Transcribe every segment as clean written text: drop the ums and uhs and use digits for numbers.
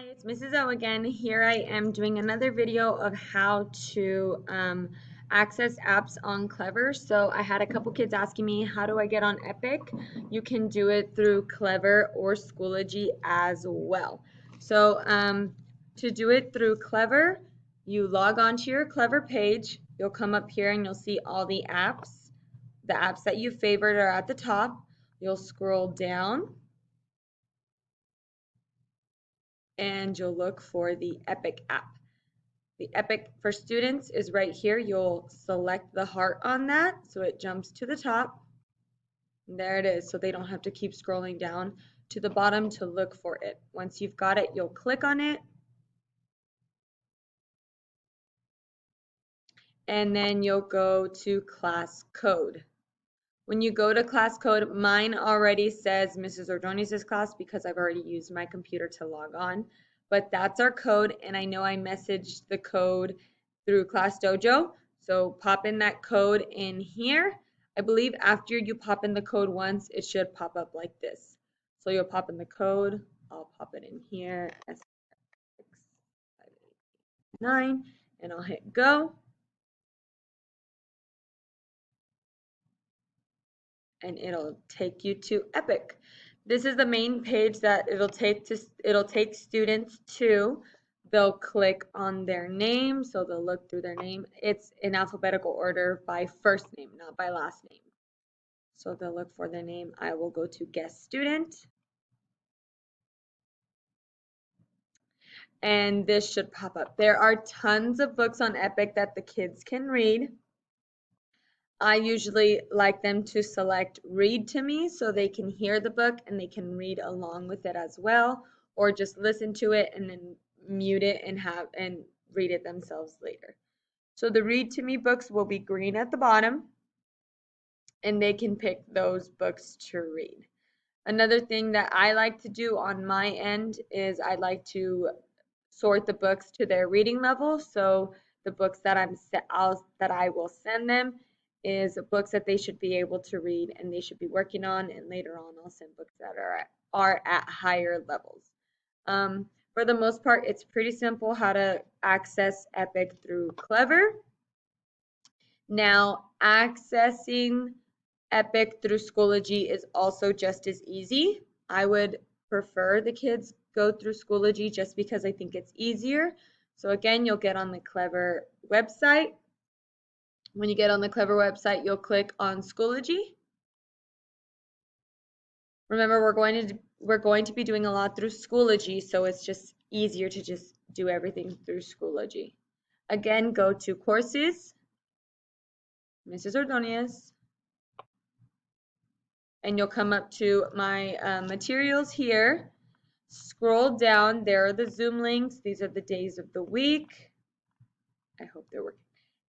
Hi, it's Mrs. O again. Here I am doing another video of how to access apps on Clever. So I had a couple kids asking me, how do I get on Epic? You can do it through Clever or Schoology as well. So to do it through Clever, you log on to your Clever page. You'll come up here and you'll see all the apps. The apps that you favored are at the top. You'll scroll down and you'll look for the Epic app. The Epic for Students is right here. You'll select the heart on that so it jumps to the top. And there it is, so they don't have to keep scrolling down to the bottom to look for it. Once you've got it, you'll click on it. And then you'll go to class code. When you go to class code, mine already says Mrs. Ordonez's class because I've already used my computer to log on. But that's our code, and I know I messaged the code through Class Dojo. So pop in that code in here. I believe after you pop in the code once, it should pop up like this. So you'll pop in the code. I'll pop it in here, S65889, and I'll hit go. And it'll take you to Epic. This is the main page that it'll take students to. They'll click on their name, so they'll look through their name. It's in alphabetical order by first name, not by last name. So they'll look for their name. I will go to guest student. And this should pop up. There are tons of books on Epic that the kids can read. I usually like them to select read to me so they can hear the book and they can read along with it as well, or just listen to it and then mute it and read it themselves later. So the read to me books will be green at the bottom and they can pick those books to read. Another thing that I like to do on my end is I like to sort the books to their reading level. So the books that I will send them is books that they should be able to read and they should be working on, and later on I'll send books that are at higher levels. For the most part, it's pretty simple how to access Epic through Clever. Now, accessing Epic through Schoology is also just as easy. I would prefer the kids go through Schoology just because I think it's easier. So again, you'll get on the Clever website. When you get on the Clever website, you'll click on Schoology. Remember, we're going to be doing a lot through Schoology, so it's just easier to just do everything through Schoology. Again, go to Courses, Mrs. Ordonez, and you'll come up to my materials here. Scroll down, there are the Zoom links. These are the days of the week. I hope they're working.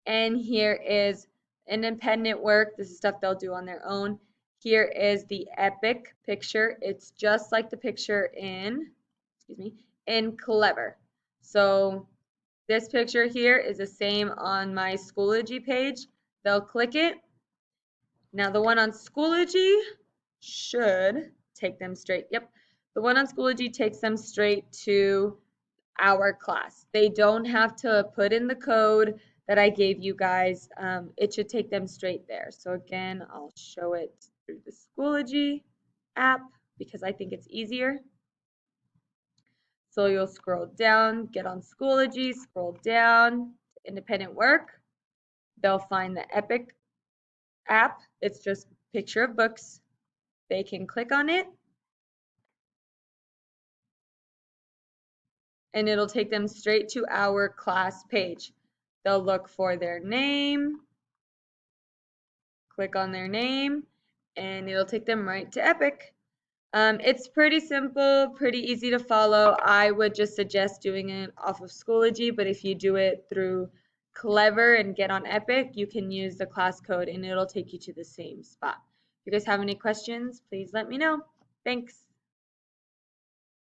And here is independent work. This is stuff they'll do on their own. Here is the Epic picture. It's just like the picture in Clever. So this picture here is the same on my Schoology page. They'll click it. Now the one on Schoology should take them straight. Yep. The one on Schoology takes them straight to our class. They don't have to put in the code that I gave you guys. It should take them straight there. So again, I'll show it through the Schoology app because I think it's easier. So you'll scroll down, get on Schoology, scroll down to independent work. They'll find the Epic app. It's just a picture of books. They can click on it and it'll take them straight to our class page. They'll look for their name, click on their name, and it'll take them right to Epic. It's pretty simple, pretty easy to follow. I would just suggest doing it off of Schoology, but if you do it through Clever and get on Epic, you can use the class code and it'll take you to the same spot. If you guys have any questions, please let me know. Thanks.